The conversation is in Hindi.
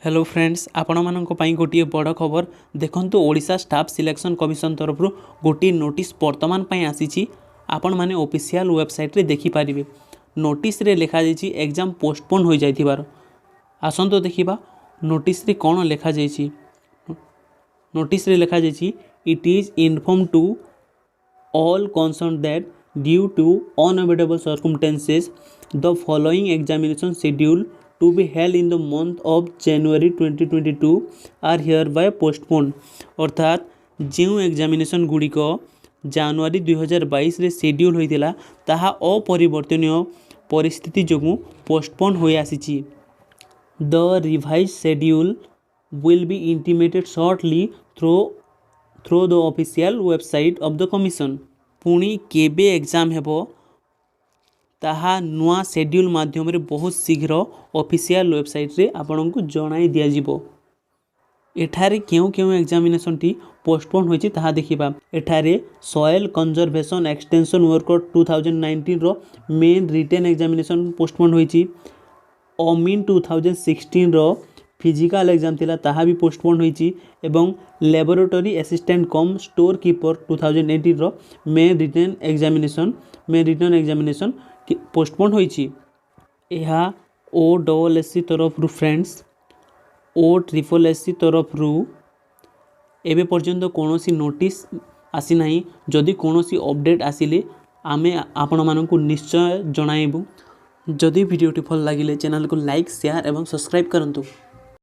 हेलो फ्रेंड्स आपण मानक पई गोटे बड़ खबर देखंतु ओडिशा स्टाफ सिलेक्शन कमिशन तरफ गोटे नोटिस वर्तमान पई आसीची आपण माने ऑफिशियल वेबसाइट रे देखि पारिबे। नोटिस रे लिखा जायछि एग्जाम पोस्टपोन हो जाइथिबार। आसंतो देखिबा नोटिस रे कोन लिखा जायछि। नोटिस रे लिखा जायछि it is inform to all concerned that due to unavoidable circumstances the following examination schedule to be held in the month of January 2022 are hereby postponed। अर्थात जो एग्जामिनेशन गुड़िक जनवरी 2022 रे शेड्यूल होइतिला ताहा अपरिवर्तनीय परिस्थिति जोगु पोस्टपोन होई आसीची। The revise schedule will be intimated shortly through the official website of the commission। पुणी केबे एग्जाम हेबो ताहा नुआ शेड्यूल माध्यम रे बहुत शीघ्र ऑफिशियल वेबसाइट रे आपन को जणाई दिया जिवो। एठारे केउ एग्जामिनेशन टी पोस्टपोन होइछि ताहा देखिबा। एठारे सॉइल कंजर्वेशन एक्सटेंशन वर्कर 2019 रो मेन रिटन एग्जामिनेशन पोस्टपोन होइछि। अमीन 2016 रो फिजिकल एग्जाम थिला ताहा भी पोस्टपोन होइछि एवं लैबोरेटरी असिस्टेंट कम स्टोर कीपर 2018 रो मेन रिटन एग्जामिनेशन पोस्टपोन होइछि। एहा OSSC तरफ रु फ्रेंड्स OSSC तरफ रु एबे पर्यंत कोनोसी नोटिस आसी नाही। जदि कोनोसी अपडेट आसिले आमे आपण मानकु निश्चय जणाइबु। जदि वीडियोटी भल लागिले चैनल को लाइक शेयर एवं सब्सक्राइब करंतु।